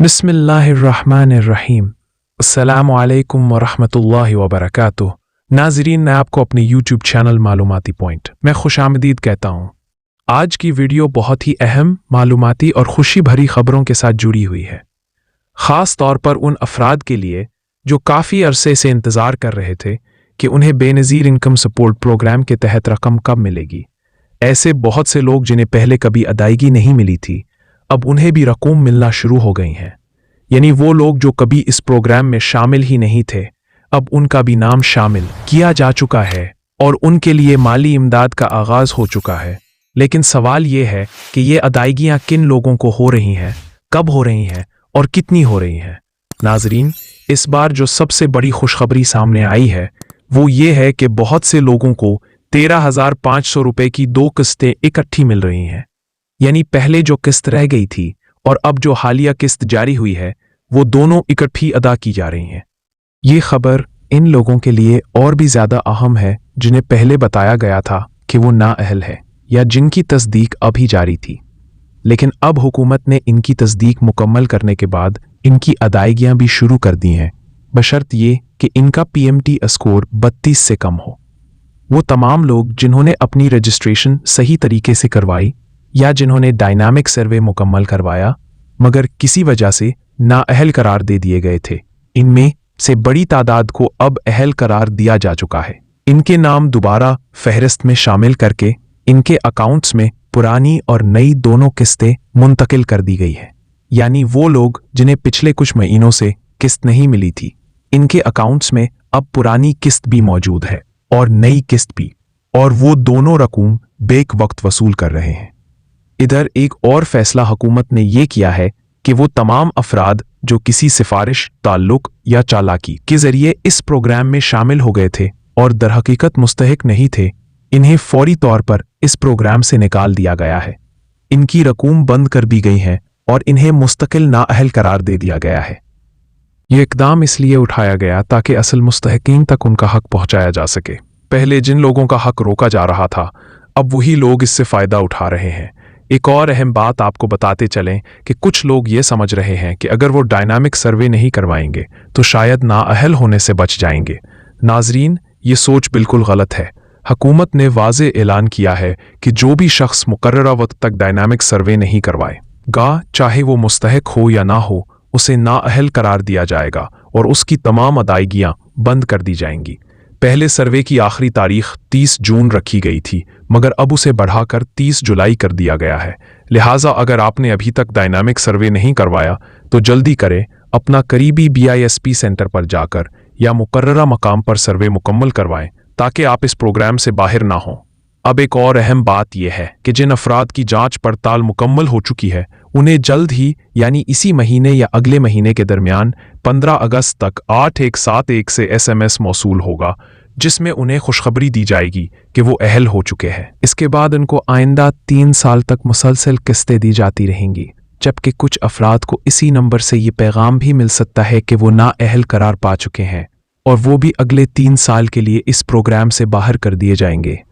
बिस्मिल्लाहिर्रहमानिर्रहीम। अस्सलामु अलैकुम वरहमतुल्लाहि वबरकातुह। नाज़रीन, मैं आपको अपने यूट्यूब चैनल मालूमाती पॉइंट में खुशामदीद कहता हूँ। आज की वीडियो बहुत ही अहम, मालूमाती और खुशी भरी खबरों के साथ जुड़ी हुई है, ख़ास तौर पर उन अफराद के लिए जो काफ़ी अरसे से इंतज़ार कर रहे थे कि उन्हें बेनज़ीर इनकम सपोर्ट प्रोग्राम के तहत रकम कब मिलेगी। ऐसे बहुत से लोग जिन्हें पहले कभी अदायगी नहीं मिली थी, अब उन्हें भी रकूम मिलना शुरू हो गई हैं। यानी वो लोग जो कभी इस प्रोग्राम में शामिल ही नहीं थे, अब उनका भी नाम शामिल किया जा चुका है और उनके लिए माली इमदाद का आगाज हो चुका है। लेकिन सवाल ये है कि ये अदायगियां किन लोगों को हो रही हैं, कब हो रही हैं और कितनी हो रही हैं। नाजरीन, इस बार जो सबसे बड़ी खुशखबरी सामने आई है वो ये है कि बहुत से लोगों को 13,500 रुपए की 2 किस्तें इकट्ठी मिल रही हैं। यानी पहले जो किस्त रह गई थी और अब जो हालिया किस्त जारी हुई है, वो दोनों इकट्ठी अदा की जा रही हैं। ये खबर इन लोगों के लिए और भी ज्यादा अहम है जिन्हें पहले बताया गया था कि वो नाअहल है या जिनकी तस्दीक अभी जारी थी, लेकिन अब हुकूमत ने इनकी तस्दीक मुकम्मल करने के बाद इनकी अदायगियां भी शुरू कर दी हैं, बशर्त ये कि इनका PMT स्कोर 32 से कम हो। वो तमाम लोग जिन्होंने अपनी रजिस्ट्रेशन सही तरीके से करवाई या जिन्होंने डायनामिक सर्वे मुकम्मल करवाया मगर किसी वजह से नाअहल करार दे दिए गए थे, इनमें से बड़ी तादाद को अब अहल करार दिया जा चुका है। इनके नाम दोबारा फहरिस्त में शामिल करके इनके अकाउंट्स में पुरानी और नई दोनों किस्तें मुंतकिल कर दी गई है। यानी वो लोग जिन्हें पिछले कुछ महीनों से किस्त नहीं मिली थी, इनके अकाउंट्स में अब पुरानी किस्त भी मौजूद है और नई किस्त भी, और वो दोनों रकूम बेक वक्त वसूल कर रहे हैं। इधर एक और फैसला हुकूमत ने यह किया है कि वो तमाम अफराद जो किसी सिफारिश, ताल्लुक या चालाकी के जरिए इस प्रोग्राम में शामिल हो गए थे और दरहकीकत मुस्तहिक नहीं थे, इन्हें फौरी तौर पर इस प्रोग्राम से निकाल दिया गया है। इनकी रकूम बंद कर दी गई है और इन्हें मुस्तकिल नाअहल करार दे दिया गया है। ये इकदाम इसलिए उठाया गया ताकि असल मुस्तहिकीन तक उनका हक पहुंचाया जा सके। पहले जिन लोगों का हक रोका जा रहा था, अब वही लोग इससे फायदा उठा रहे हैं। एक और अहम बात आपको बताते चलें कि कुछ लोग ये समझ रहे हैं कि अगर वो डायनामिक सर्वे नहीं करवाएंगे तो शायद नाअहल होने से बच जाएंगे। नाजरीन, ये सोच बिल्कुल गलत है। हुकूमत ने वाज़े ऐलान किया है कि जो भी शख्स मुकर्ररा वक्त तक डायनामिक सर्वे नहीं करवाएगा, चाहे वो मुस्तहिक हो या ना हो, उसे नाअहल करार दिया जाएगा और उसकी तमाम अदायगियां बंद कर दी जाएंगी। पहले सर्वे की आखिरी तारीख 30 जून रखी गई थी, मगर अब उसे बढ़ाकर 30 जुलाई कर दिया गया है। लिहाजा अगर आपने अभी तक डायनामिक सर्वे नहीं करवाया तो जल्दी करें, अपना करीबी BISP सेंटर पर जाकर या मुकर्ररा मकाम पर सर्वे मुकम्मल करवाएं ताकि आप इस प्रोग्राम से बाहर ना हों। अब एक और अहम बात यह है कि जिन अफराद की जांच पड़ताल मुकम्मल हो चुकी है, उन्हें जल्द ही यानी इसी महीने या अगले महीने के दरमियान 15 अगस्त तक 8171 से SMS मौसूल होगा, जिसमें उन्हें खुशखबरी दी जाएगी कि वो अहल हो चुके हैं। इसके बाद उनको आइंदा 3 साल तक मुसलसल किस्तें दी जाती रहेंगी, जबकि कुछ अफराद को इसी नंबर से ये पैगाम भी मिल सकता है कि वो नाअहल करार पा चुके हैं और वो भी अगले 3 साल के लिए इस प्रोग्राम से बाहर कर दिए जाएंगे।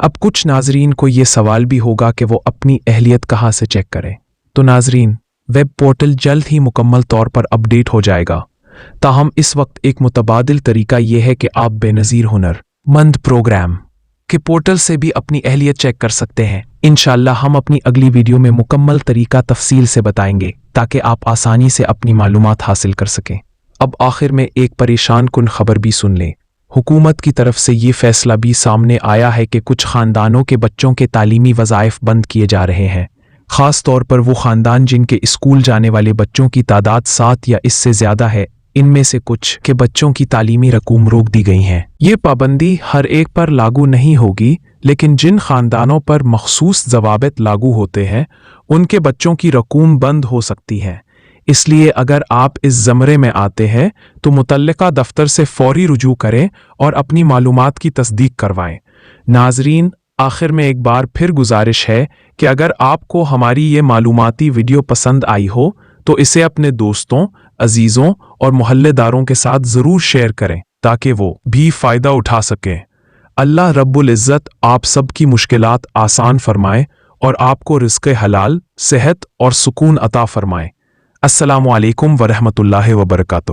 अब कुछ नाजरीन को ये सवाल भी होगा कि वो अपनी अहलियत कहाँ से चेक करें। तो नाजरीन, वेब पोर्टल जल्द ही मुकम्मल तौर पर अपडेट हो जाएगा। ताहम इस वक्त एक मुतबादिल तरीका यह है कि आप बेनज़ीर हुनरमंद प्रोग्राम के पोर्टल से भी अपनी अहलियत चेक कर सकते हैं। इंशाअल्लाह हम अपनी अगली वीडियो में मुकम्मल तरीका तफसील से बताएंगे ताकि आप आसानी से अपनी मालूमात हासिल कर सकें। अब आखिर में एक परेशान कुन खबर भी सुन लें। हुकूमत की तरफ से ये फैसला भी सामने आया है कि कुछ ख़ानदानों के बच्चों के तालीमी वज़ाइफ बंद किए जा रहे हैं, ख़ास तौर पर वो ख़ानदान जिनके स्कूल जाने वाले बच्चों की तादाद 7 या इससे ज़्यादा है। इनमें से कुछ के बच्चों की तालीमी रकूम रोक दी गई हैं। ये पाबंदी हर एक पर लागू नहीं होगी, लेकिन जिन ख़ानदानों पर मखसूस ज़वाबित लागू होते हैं उनके बच्चों की रकूम बंद हो सकती है। इसलिए अगर आप इस ज़मरे में आते हैं तो मुतल्लिका दफ्तर से फौरी रुजू करें और अपनी मालूमात की तस्दीक करवाएं। नाजरीन, आखिर में एक बार फिर गुजारिश है कि अगर आपको हमारी ये मालूमाती वीडियो पसंद आई हो तो इसे अपने दोस्तों, अजीज़ों और मोहल्लेदारों के साथ ज़रूर शेयर करें ताकि वो भी फ़ायदा उठा सकें। अल्लाह रब्बुल इज़्ज़त आप सब की मुश्किलात आसान फरमाए और आपको रिज़्क़ हलाल, सेहत और सुकून अता फरमाए। السلام علیکم ورحمۃ اللہ وبرکاتہ.